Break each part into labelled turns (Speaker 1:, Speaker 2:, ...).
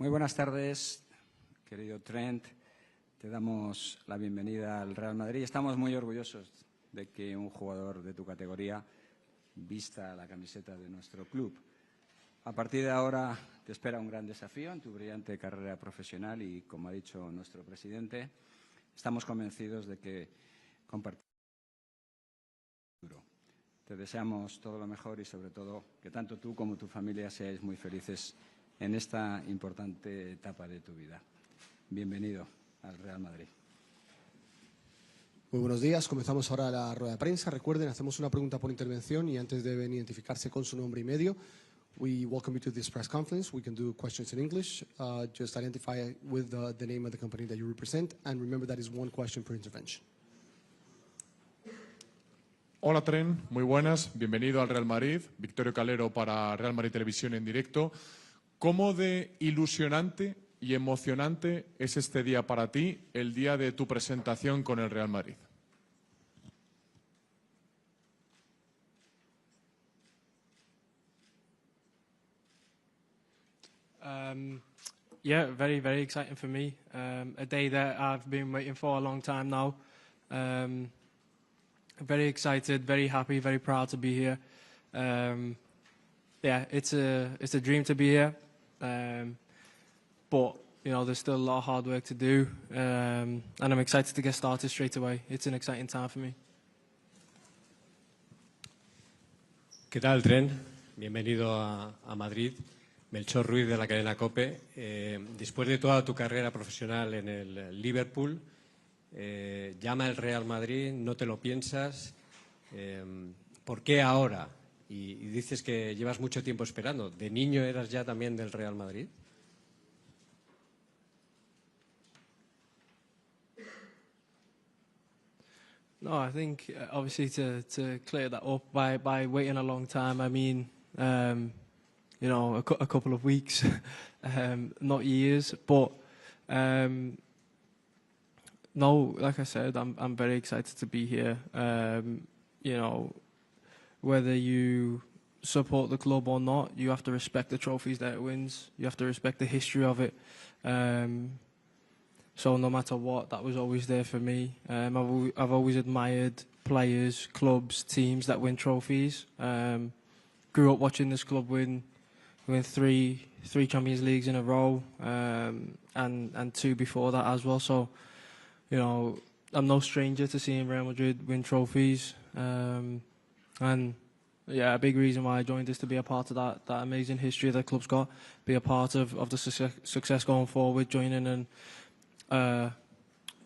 Speaker 1: Muy buenas tardes, querido Trent. Te damos la bienvenida al Real Madrid. Estamos muy orgullosos de que un jugador de tu categoría vista la camiseta de nuestro club. A partir de ahora te espera un gran desafío en tu brillante carrera profesional y, como ha dicho nuestro presidente, estamos convencidos de que compartimos el futuro. Te deseamos todo lo mejor y, sobre todo, que tanto tú como tu familia seáis muy felices en esta importante etapa de tu vida. Bienvenido al Real Madrid.
Speaker 2: Muy buenos días. Comenzamos ahora la rueda de prensa. Recuerden, hacemos una pregunta por intervención y antes deben identificarse con su nombre y medio. We welcome you to this press conference. We can do questions in English. Just identify with the name of the company that you represent, and remember that is one question per intervention.
Speaker 3: Hola Trent, muy buenas. Bienvenido al Real Madrid. Victorio Calero para Real Madrid Televisión en directo. ¿Cómo de ilusionante y emocionante es este día para ti, el día de tu presentación con el Real Madrid?
Speaker 4: Yeah, very, very exciting for me. A day that I've been waiting for a long time now. Very excited, very happy, very proud to be here. Yeah, it's a dream to be here. But you know, there's still a lot of hard work to do, and I'm excited to get started straight away. It's an exciting time for me.
Speaker 5: ¿Qué tal, Trent? Bienvenido a Madrid. Melchor Ruiz de la cadena COPE. Después de toda tu carrera profesional en el Liverpool, llama el Real Madrid, no te lo piensas. ¿Por qué ahora? Y dices que llevas mucho tiempo esperando. ¿De niño eras ya también del Real Madrid?
Speaker 4: No, I think obviously to clear that up, by waiting a long time, I mean, you know, a couple of weeks, not years. But no, like I said, I'm very excited to be here. You know, whether you support the club or not, you have to respect the trophies that it wins. You have to respect the history of it. So no matter what, that was always there for me. I've always admired players, clubs, teams that win trophies. Grew up watching this club win three Champions Leagues in a row, and two before that as well. So, you know, I'm no stranger to seeing Real Madrid win trophies. And yeah, a big reason why I joined is to be a part of that amazing history the club's got, be a part of the success going forward, joining an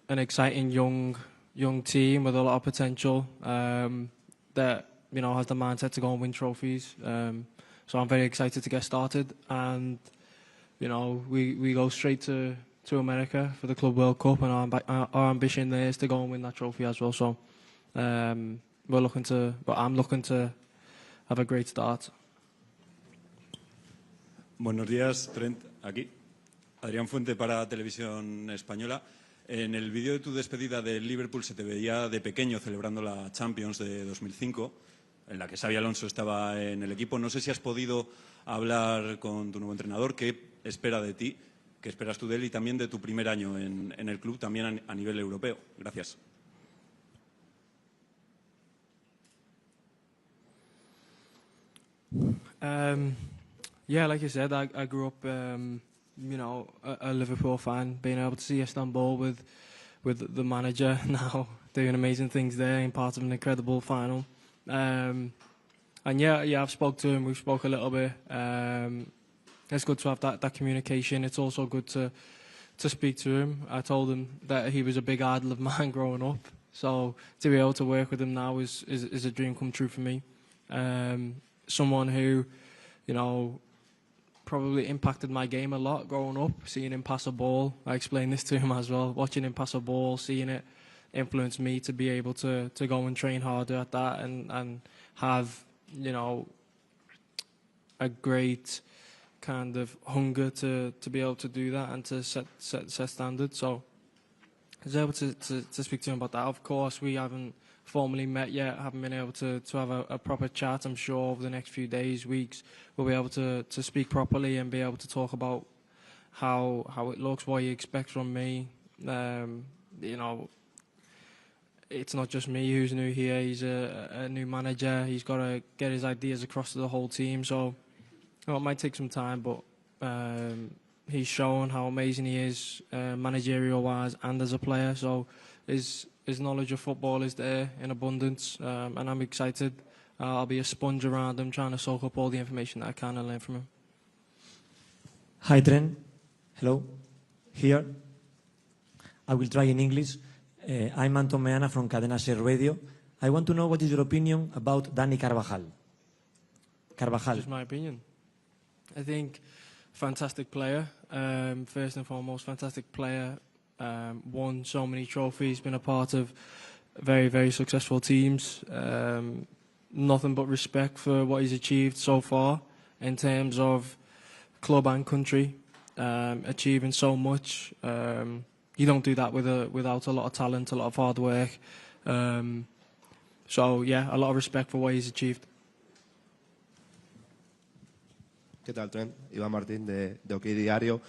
Speaker 4: exciting young team with a lot of potential that, you know, has the mindset to go and win trophies. So I'm very excited to get started, and you know, we go straight to America for the Club World Cup, and our ambition there is to go and win that trophy as well. So I'm looking to have a great start.
Speaker 6: Buenos días, Trent, aquí. Adrián Fuente para Televisión Española. En el vídeo de tu despedida del Liverpool se te veía de pequeño celebrando la Champions de 2005, en la que Xabi Alonso estaba en el equipo. No sé si has podido hablar con tu nuevo entrenador, qué espera de ti, qué esperas tú de él y también de tu primer año en el club, también a nivel europeo. Gracias.
Speaker 4: Yeah, like you said, I grew up, you know, a Liverpool fan, being able to see Istanbul with the manager now doing amazing things there and part of an incredible final. And yeah, I've spoke to him. We've spoke a little bit. It's good to have that communication. It's also good to speak to him. I told him that he was a big idol of mine growing up. So to be able to work with him now is a dream come true for me. Someone who, you know, probably impacted my game a lot growing up, seeing him pass a ball. I explained this to him as well. Watching him pass a ball, seeing it influenced me to be able to go and train harder at that and have, you know, a great kind of hunger to be able to do that and to set standards. So I was able to speak to him about that. Of course, we haven't formally met yet, haven't been able to have a proper chat. I'm sure over the next few days, weeks, we'll be able to speak properly and be able to talk about how it looks, what he expects from me. You know, it's not just me who's new here. He's a new manager. He's got to get his ideas across to the whole team. So, you know, it might take some time, but he's shown how amazing he is, managerial-wise and as a player. So, his knowledge of football is there in abundance, and I'm excited. I'll be a sponge around him, trying to soak up all the information that I can and learn from him.
Speaker 7: Hi, Trent. Hello. Here. I will try in English. I'm Anton Meana from Cadena Ser Radio. I want to know what is your opinion about Dani Carvajal.
Speaker 4: Just my opinion. I think fantastic player. First and foremost, fantastic player. Won so many trophies, been a part of very, very successful teams. Nothing but respect for what he's achieved so far in terms of club and country. Achieving so much. You don't do that without a lot of talent, a lot of hard work. So, yeah, a lot of respect for what he's achieved.
Speaker 8: ¿Qué tal, Trent? Iván Martín de OK Diario.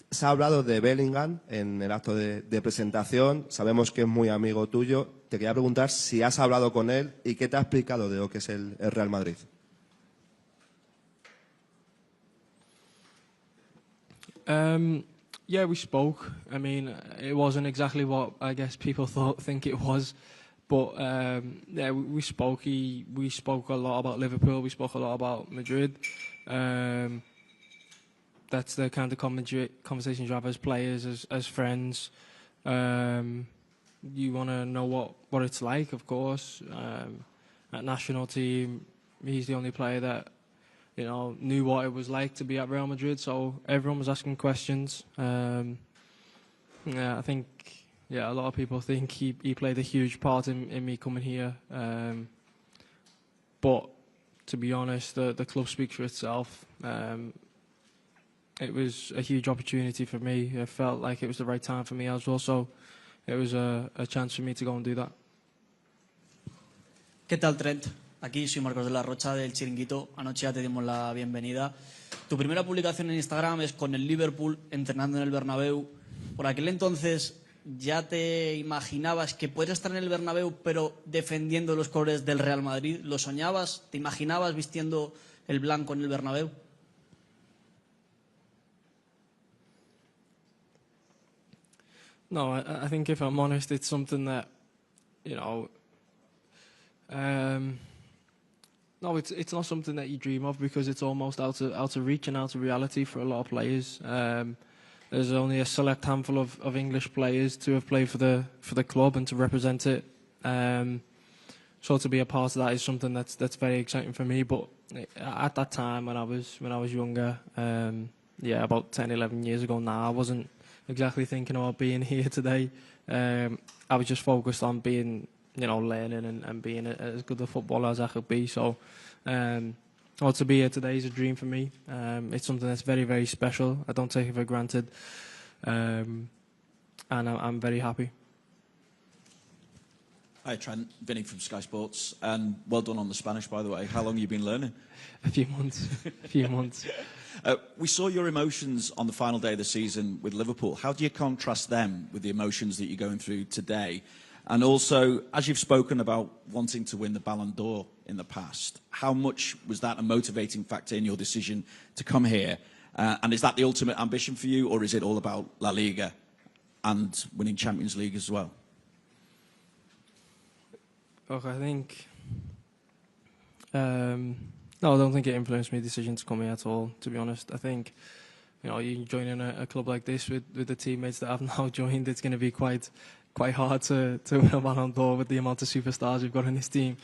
Speaker 8: Se ha hablado de Bellingham en el acto de presentación. Sabemos que es muy amigo tuyo. Te quería preguntar si has hablado con él y qué te ha explicado de lo que es el Real Madrid.
Speaker 4: Yeah, we spoke. I mean, it wasn't exactly what I guess people think it was, but yeah, we spoke. We spoke a lot about Liverpool. We spoke a lot about Madrid. That's the kind of conversations you have as players, as friends. You want to know what it's like, of course. At national team, he's the only player that, you know, knew what it was like to be at Real Madrid, so everyone was asking questions. Yeah, I think, a lot of people think he played a huge part in me coming here. But to be honest, the club speaks for itself. It was a huge opportunity for me. It felt like it was the right time for me as well, so it was a chance for me to go and do that.
Speaker 9: ¿Qué tal, Trent? Aquí soy Marcos de la Rocha del Chiringuito. Anoche ya te dimos la bienvenida. Tu primera publicación en Instagram es con el Liverpool entrenando en el Bernabéu. Por aquel entonces, ¿ya te imaginabas que podías estar en el Bernabéu pero defendiendo los colores del Real Madrid? ¿Lo soñabas? ¿Te imaginabas vistiendo el blanco en el Bernabéu?
Speaker 4: No, I think if I'm honest, it's something that, you know, no, it's not something that you dream of because it's almost out of reach and out of reality for a lot of players. There's only a select handful of English players to have played for the club and to represent it. So to be a part of that is something that's very exciting for me. But at that time when I was younger, about 10, 11 years ago now, I wasn't exactly thinking about being here today. I was just focused on being, learning and being as good a footballer as I could be. So, to be here today is a dream for me. It's something that's very, very special. I don't take it for granted. And I'm very happy.
Speaker 10: Hi, Trent. Vinny from Sky Sports. And well done on the Spanish, by the way. How long have you been learning?
Speaker 4: A few months. A few months.
Speaker 10: We saw your emotions on the final day of the season with Liverpool. How do you contrast them with the emotions that you're going through today? And also, as you've spoken about wanting to win the Ballon d'Or in the past, how much was that a motivating factor in your decision to come here? And is that the ultimate ambition for you, or is it all about La Liga and winning Champions League as well?
Speaker 4: Look, I think... no, I don't think it influenced my decision to come here at all, to be honest. I think, you joining a club like this with the teammates that I've now joined, it's going to be quite hard to win a Ballon d'Or with the amount of superstars we've got in this team.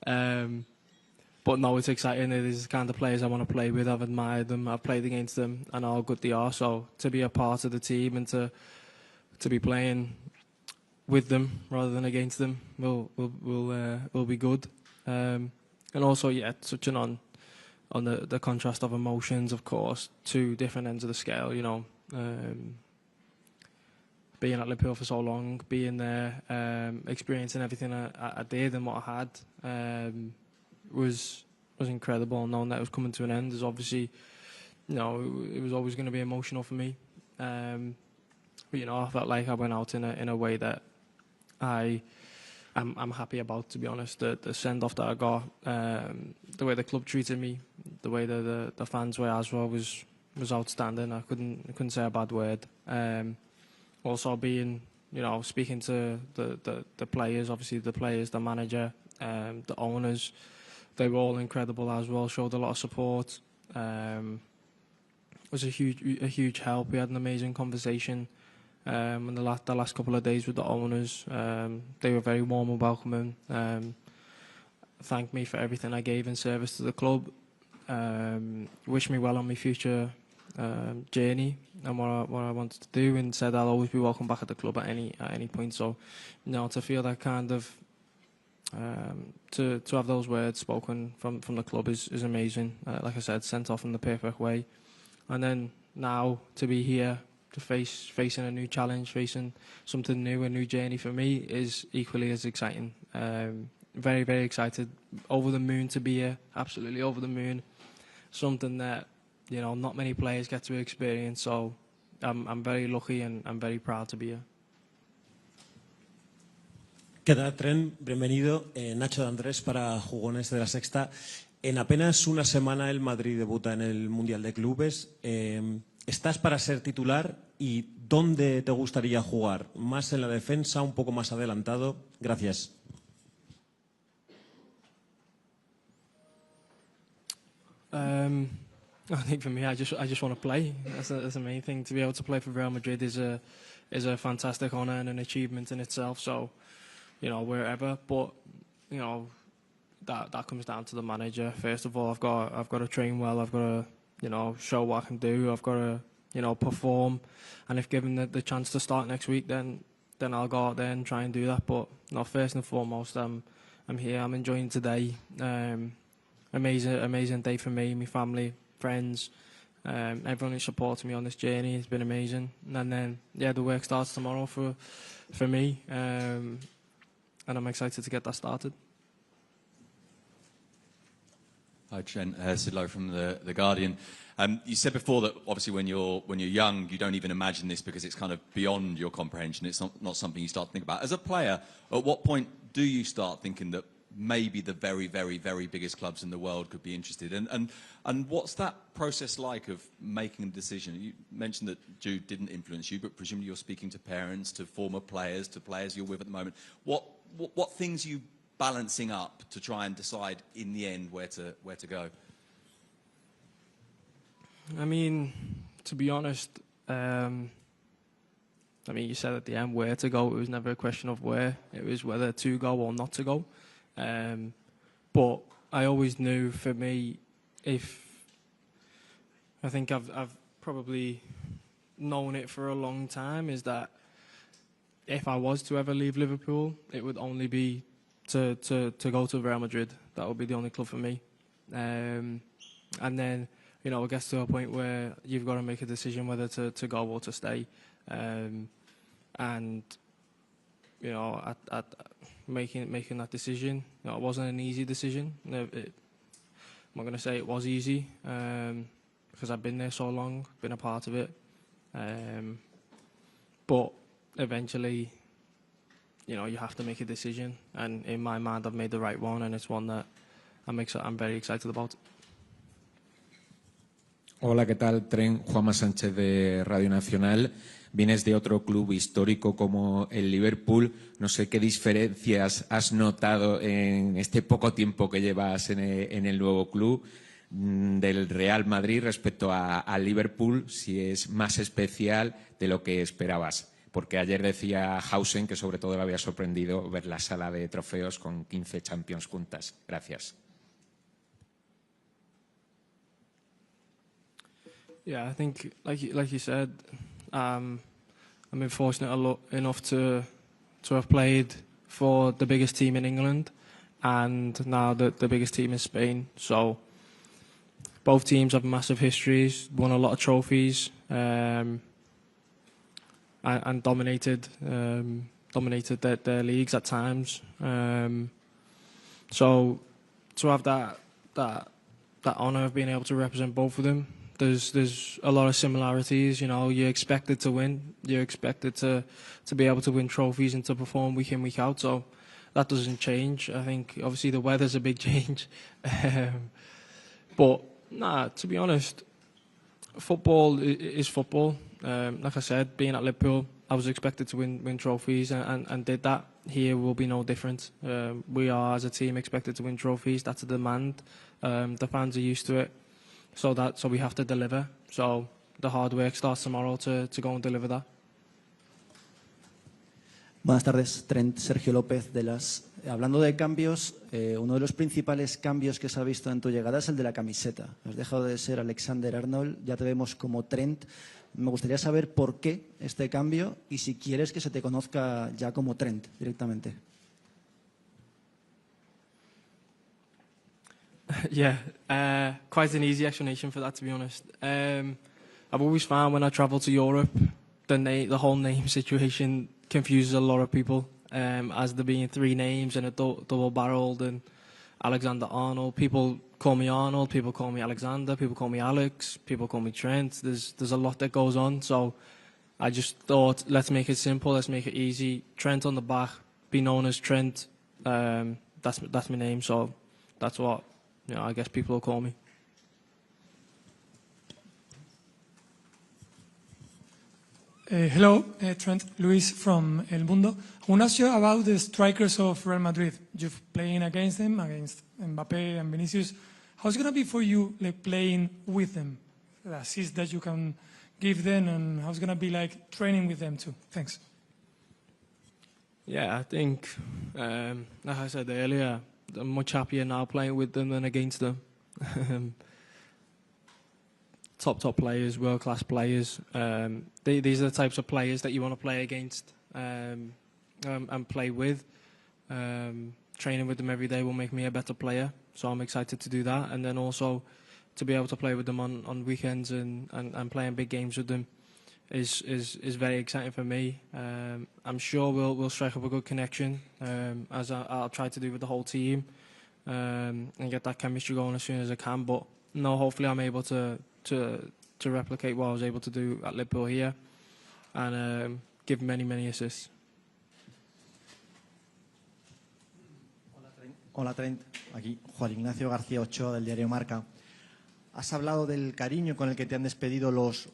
Speaker 4: But no, it's exciting. It is the kind of players I want to play with. I've admired them. I've played against them. I know how good they are. So to be a part of the team and to be playing with them rather than against them will be good. And also, touching on the contrast of emotions, of course, two different ends of the scale, being at Liverpool for so long, being there, experiencing everything I did and what I had was incredible. Knowing that it was coming to an end is obviously, it was always going to be emotional for me. But, you know, I felt like I went out in a way that I'm happy about, to be honest. The send-off that I got, the way the club treated me, the way that the fans were as well was outstanding. I couldn't say a bad word. Also being, you know, speaking to the players, obviously the players, the manager, the owners, they were all incredible as well, showed a lot of support. It was a huge help. We had an amazing conversation in the last couple of days with the owners. They were very warm and welcoming. Thanked me for everything I gave in service to the club. Wished me well on my future journey and what I wanted to do, and said I'll always be welcome back at the club at any point. So, you know, to feel that kind of to have those words spoken from the club is amazing. Like I said, sent off in the perfect way, and then now to be here to facing a new challenge, facing something new, a new journey for me is equally as exciting. Very, very excited, over the moon to be here, absolutely over the moon. Something that, you know, not many players get to experience, so I'm very lucky and I'm very proud to be here.
Speaker 11: ¿Qué tal, Trent? Bienvenido. Nacho de Andrés para Jugones de la Sexta. En apenas una semana el Madrid debuta en el Mundial de Clubes. ¿Estás para ser titular y dónde te gustaría jugar? ¿Más en la defensa, un poco más adelantado? Gracias.
Speaker 4: I think for me, I just want to play. That's the main thing. To be able to play for Real Madrid is a fantastic honour and an achievement in itself. So, you know, wherever, but you know, that comes down to the manager. First of all, I've got to train well. I've got to, you know, show what I can do. I've got to, you know, perform. And if given the chance to start next week, then I'll go out there and try and do that. But no, first and foremost, I'm here. I'm enjoying today. Amazing day for me, my family, friends, everyone who supported me on this journey. It's been amazing. And then, yeah, the work starts tomorrow for me, and I'm excited to get that started.
Speaker 12: Hi, Trent. Sid Lowe from the Guardian. You said before that obviously when you're young, you don't even imagine this because it's kind of beyond your comprehension. It's not something you start to think about. As a player, at what point do you start thinking that maybe the very, very, very biggest clubs in the world could be interested? And what's that process like of making a decision? You mentioned that Jude didn't influence you, but presumably you're speaking to parents, to former players, to players you're with at the moment. What things are you balancing up to try and decide in the end where to go?
Speaker 4: I mean, to be honest, I mean, you said at the end where to go. It was never a question of where. It was whether to go or not to go. But I always knew, for me, I think I've probably known it for a long time, is that if I was to ever leave Liverpool, it would only be to go to Real Madrid. That would be the only club for me. And then, you know, it gets to a point where you've got to make a decision whether to go or to stay. And, you know, at making that decision, you know, it wasn't an easy decision. I'm not going to say it was easy, because I've been there so long, been a part of it. But eventually, you know, you have to make a decision. And in my mind, I've made the right one, and it's one that I'm very excited about.
Speaker 13: Hola, ¿qué tal? Trent, Juanma Sánchez de Radio Nacional. Vienes de otro club histórico como el Liverpool. No sé qué diferencias has notado en este poco tiempo que llevas en el nuevo club del Real Madrid respecto al Liverpool, si es más especial de lo que esperabas. Porque ayer decía Hausen que sobre todo le había sorprendido ver la sala de trofeos con 15 Champions juntas. Gracias.
Speaker 4: Yeah, I think, like you said, I've been fortunate enough to have played for the biggest team in England and now the biggest team in Spain. So both teams have massive histories, won a lot of trophies, and dominated their leagues at times. So to have that honour of being able to represent both of them, there's a lot of similarities. You know, you're expected to win. You're expected to be able to win trophies and to perform week in, week out. So that doesn't change. I think obviously the weather's a big change. But nah, to be honest, football is football. Like I said, being at Liverpool, I was expected to win trophies and did that. Here will be no different. We are, as a team, expected to win trophies. That's a demand. The fans are used to it. So we have to deliver. So the hard work starts tomorrow to go and deliver that.
Speaker 14: Buenas tardes, Trent, Sergio López de las. Hablando de cambios, uno de los principales cambios que se ha visto en tu llegada es el de la camiseta. Has dejado de ser Alexander-Arnold, ya te vemos como Trent. Me gustaría saber por qué este cambio y si quieres que se te conozca ya como Trent directamente.
Speaker 4: Yeah, quite an easy explanation for that, to be honest. I've always found when I travel to Europe, the whole name situation confuses a lot of people, as there being 3 names and a double-barreled and Alexander-Arnold. People call me Arnold, people call me Alexander, people call me Alex, people call me Trent. There's a lot that goes on, so I just thought, let's make it simple, let's make it easy. Trent on the back, be known as Trent. That's my name, so that's what, you know, I guess people will call me.
Speaker 15: Hello, Trent, Luis from El Mundo. I want to ask you about the strikers of Real Madrid. You've playing against them, against Mbappe and Vinicius. How's it going to be for you, like, playing with them? The assist that you can give them, and how's it going to be like training with them too? Thanks.
Speaker 4: Yeah, I think, like I said earlier, I'm much happier now playing with them than against them. Top players, world-class players. These are the types of players that you want to play against and play with. Training with them every day will make me a better player, so I'm excited to do that. And then also to be able to play with them on weekends and playing big games with them is very exciting for me. I'm sure we'll strike up a good connection, as I'll try to do with the whole team, and get that chemistry going as soon as I can. But no, hopefully I'm able to replicate what I was able to do at Liverpool here and give many assists.
Speaker 14: Hola Trent, aquí Juan Ignacio García Ochoa del diario Marca. Has hablado del cariño con el que te han despedido los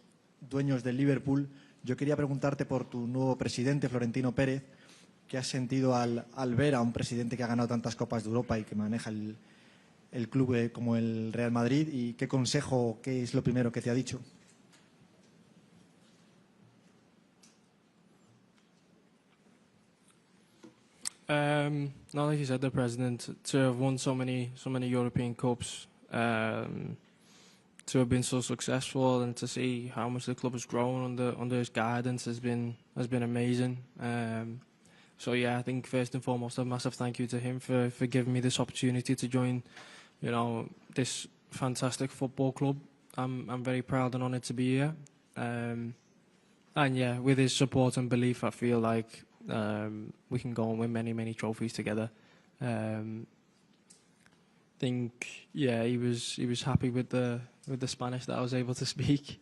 Speaker 14: dueños del Liverpool. Yo quería preguntarte por tu nuevo presidente, Florentino Pérez. ¿Qué has sentido al ver a un presidente que ha ganado tantas Copas de Europa y que maneja el club como el Real Madrid? ¿Y qué consejo, qué es lo primero que te ha dicho?
Speaker 4: Now, like you said, the president, to have won so many European Cups, to have been so successful, and to see how much the club has grown under his guidance has been amazing. So yeah, I think first and foremost, a massive thank you to him for giving me this opportunity to join, you know, this fantastic football club. I'm very proud and honoured to be here. And yeah, with his support and belief, I feel like we can go and win many trophies together. Think, yeah, he was happy with the Spanish that I was able to speak,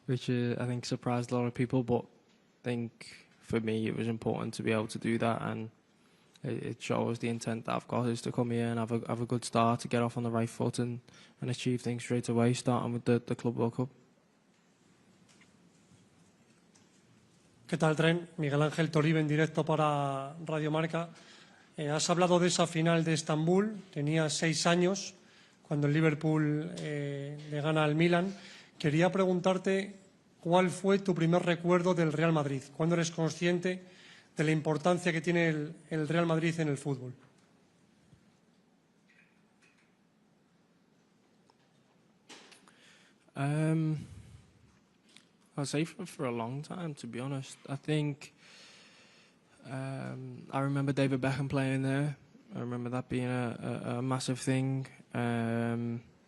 Speaker 4: which I think surprised a lot of people. But I think for me it was important to be able to do that, and it shows the intent that I've got is to come here and have a good start, to get off on the right foot and achieve things straight away, starting with the Club World Cup.
Speaker 16: ¿Qué tal, Trent? Miguel Ángel Toribe en directo para Radio Marca. Has hablado de esa final de Estambul. Tenías 6 años cuando el Liverpool le gana al Milan. Quería preguntarte cuál fue tu primer recuerdo del Real Madrid. ¿Cuándo eres consciente de la importancia que tiene el Real Madrid en el fútbol?
Speaker 4: I'll say for a long time, to be honest. I think I remember David Beckham playing there. I remember that being a massive thing.